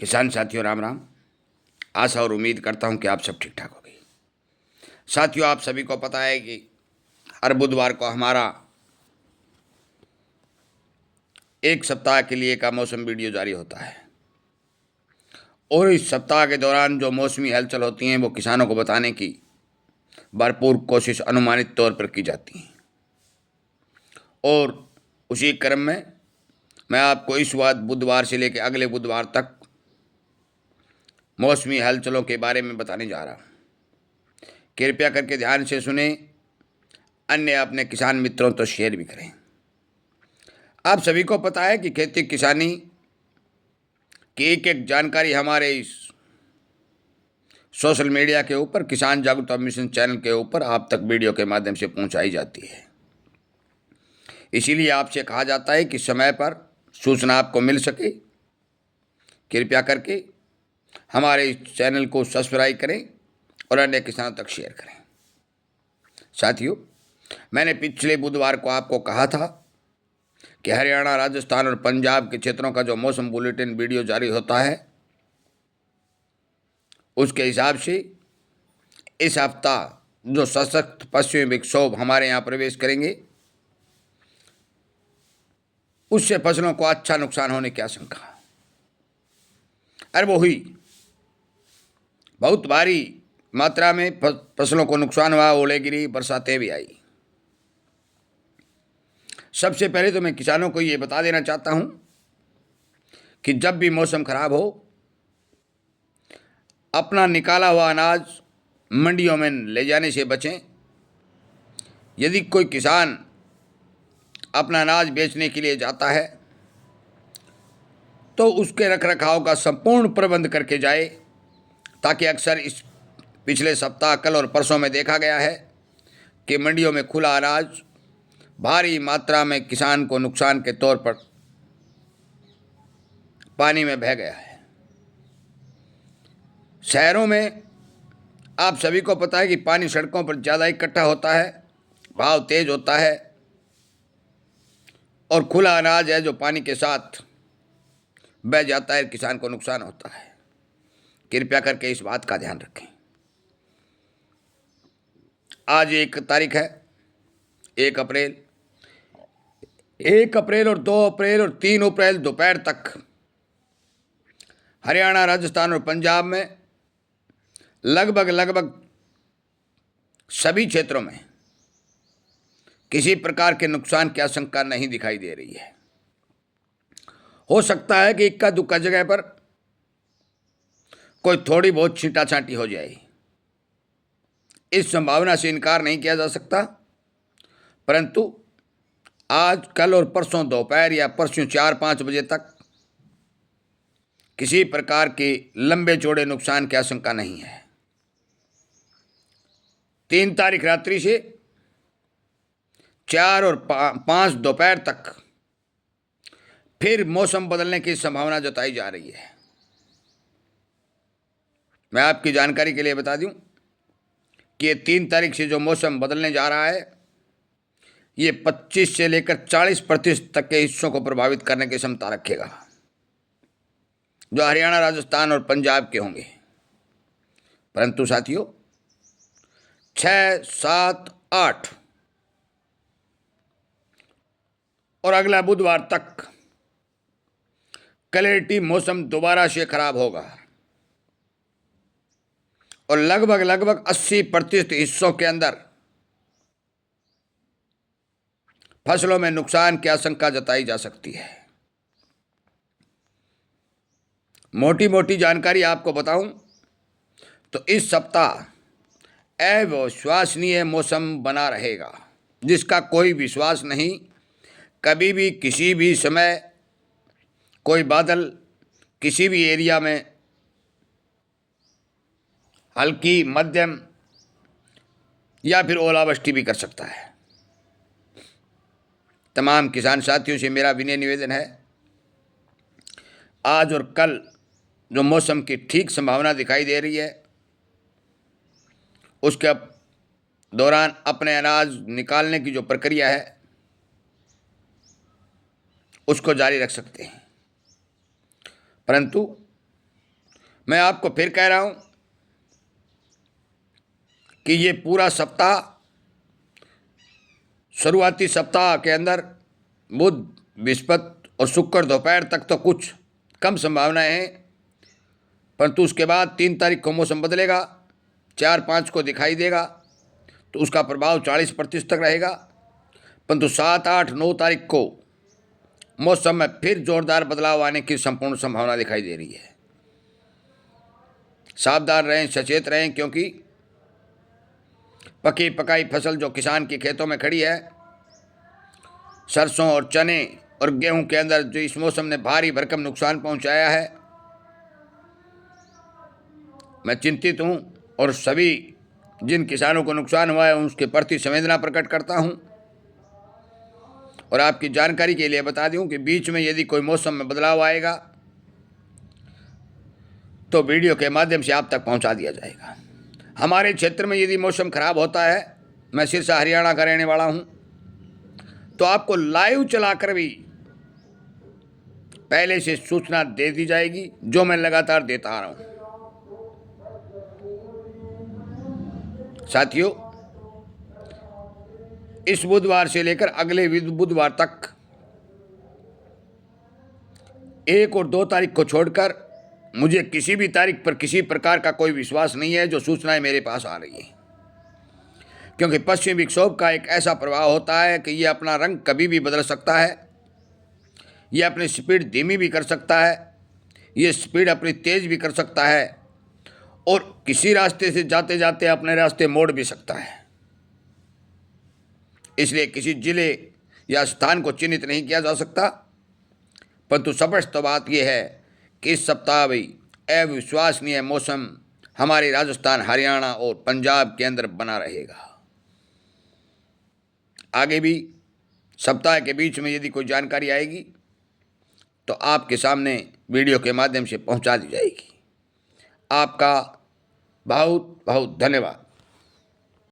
किसान साथियों राम राम। आशा और उम्मीद करता हूं कि आप सब ठीक ठाक होंगे। साथियों, आप सभी को पता है कि हर बुधवार को हमारा एक सप्ताह के लिए का मौसम वीडियो जारी होता है और इस सप्ताह के दौरान जो मौसमी हलचल होती हैं वो किसानों को बताने की भरपूर कोशिश अनुमानित तौर पर की जाती है। और उसी क्रम में मैं आपको इस बात बुधवार से लेकर अगले बुधवार तक मौसमी हलचलों के बारे में बताने जा रहा हूँ। कृपया करके ध्यान से सुने, अन्य अपने किसान मित्रों तो शेयर भी करें। आप सभी को पता है कि खेती किसानी की एक एक जानकारी हमारे इस सोशल मीडिया के ऊपर किसान जागरूकता मिशन चैनल के ऊपर आप तक वीडियो के माध्यम से पहुंचाई जाती है। इसीलिए आपसे कहा जाता है कि समय पर सूचना आपको मिल सके, कृपया करके हमारे इस चैनल को सब्सक्राइब करें और अन्य किसानों तक शेयर करें। साथियों, मैंने पिछले बुधवार को आपको कहा था कि हरियाणा, राजस्थान और पंजाब के क्षेत्रों का जो मौसम बुलेटिन वीडियो जारी होता है उसके हिसाब से इस हफ्ता जो सशक्त पश्चिमी विक्षोभ हमारे यहाँ प्रवेश करेंगे उससे फसलों को अच्छा नुकसान होने की आशंका। अरे वो हुई, बहुत भारी मात्रा में फसलों को नुकसान हुआ, ओले गिरी, बरसातें भी आई। सबसे पहले तो मैं किसानों को ये बता देना चाहता हूँ कि जब भी मौसम खराब हो, अपना निकाला हुआ अनाज मंडियों में ले जाने से बचें। यदि कोई किसान अपना अनाज बेचने के लिए जाता है तो उसके रखरखाव का संपूर्ण प्रबंध करके जाए, ताकि अक्सर इस पिछले सप्ताह कल और परसों में देखा गया है कि मंडियों में खुला अनाज भारी मात्रा में किसान को नुकसान के तौर पर पानी में बह गया है। शहरों में आप सभी को पता है कि पानी सड़कों पर ज़्यादा इकट्ठा होता है, बहाव तेज होता है और खुला अनाज है जो पानी के साथ बह जाता है, किसान को नुकसान होता है। कृपया करके इस बात का ध्यान रखें। आज 1 तारीख है, 1 अप्रैल। 1 अप्रैल और 2 अप्रैल और 3 अप्रैल दोपहर तक हरियाणा, राजस्थान और पंजाब में लगभग सभी क्षेत्रों में किसी प्रकार के नुकसान की आशंका नहीं दिखाई दे रही है। हो सकता है कि इक्का दुक्का जगह पर कोई थोड़ी बहुत छींटाछांटी हो जाए, इस संभावना से इनकार नहीं किया जा सकता, परंतु आज, कल और परसों दोपहर या परसों 4-5 बजे तक किसी प्रकार के लंबे चौड़े नुकसान की आशंका नहीं है। 3 तारीख रात्रि से 4 और 5 दोपहर तक फिर मौसम बदलने की संभावना जताई जा रही है। मैं आपकी जानकारी के लिए बता दूं कि 3 तारीख से जो मौसम बदलने जा रहा है ये 25 से लेकर 40% तक के हिस्सों को प्रभावित करने की क्षमता रखेगा, जो हरियाणा, राजस्थान और पंजाब के होंगे। परंतु साथियों, 6, 7, 8 और अगला बुधवार तक क्लैरिटी मौसम दोबारा से खराब होगा और लगभग 80% हिस्सों के अंदर फसलों में नुकसान की आशंका जताई जा सकती है। मोटी मोटी जानकारी आपको बताऊं तो इस सप्ताह अविश्वसनीय मौसम बना रहेगा, जिसका कोई विश्वास नहीं। कभी भी किसी भी समय कोई बादल किसी भी एरिया में हल्की, मध्यम या फिर ओलावृष्टि भी कर सकता है। तमाम किसान साथियों से मेरा विनय निवेदन है, आज और कल जो मौसम की ठीक संभावना दिखाई दे रही है उसके दौरान अपने अनाज निकालने की जो प्रक्रिया है उसको जारी रख सकते हैं। परंतु मैं आपको फिर कह रहा हूं कि ये पूरा सप्ताह, शुरुआती सप्ताह के अंदर बुध, बृहस्पति और शुक्र दोपहर तक तो कुछ कम संभावनाएं हैं, परंतु उसके बाद 3 तारीख को मौसम बदलेगा, 4-5 को दिखाई देगा तो उसका प्रभाव 40% तक रहेगा, परंतु 7, 8, 9 तारीख को मौसम में फिर जोरदार बदलाव आने की संपूर्ण संभावना दिखाई दे रही है। सावधान रहें, सचेत रहें, क्योंकि पकी पकाई फसल जो किसान के खेतों में खड़ी है, सरसों और चने और गेहूं के अंदर जो इस मौसम ने भारी भरकम नुकसान पहुंचाया है, मैं चिंतित हूं और सभी जिन किसानों को नुकसान हुआ है उसके प्रति संवेदना प्रकट करता हूं। और आपकी जानकारी के लिए बता दूं कि बीच में यदि कोई मौसम में बदलाव आएगा तो वीडियो के माध्यम से आप तक पहुंचा दिया जाएगा। हमारे क्षेत्र में यदि मौसम खराब होता है, मैं सिरसा हरियाणा का रहने वाला हूं, तो आपको लाइव चलाकर भी पहले से सूचना दे दी जाएगी, जो मैं लगातार देता आ रहा हूं। साथियों, इस बुधवार से लेकर अगले बुधवार तक 1 और 2 तारीख को छोड़कर मुझे किसी भी तारीख पर किसी प्रकार का कोई विश्वास नहीं है जो सूचनाएं मेरे पास आ रही हैं, क्योंकि पश्चिमी विक्षोभ का एक ऐसा प्रभाव होता है कि यह अपना रंग कभी भी बदल सकता है, यह अपनी स्पीड धीमी भी कर सकता है, यह स्पीड अपनी तेज भी कर सकता है और किसी रास्ते से जाते जाते अपने रास्ते मोड़ भी सकता है। इसलिए किसी जिले या स्थान को चिन्हित नहीं किया जा सकता, परंतु स्पष्ट बात यह है कि इस सप्ताह भी अविश्वसनीय मौसम हमारे राजस्थान, हरियाणा और पंजाब के अंदर बना रहेगा। आगे भी सप्ताह के बीच में यदि कोई जानकारी आएगी तो आपके सामने वीडियो के माध्यम से पहुंचा दी जाएगी। आपका बहुत बहुत धन्यवाद।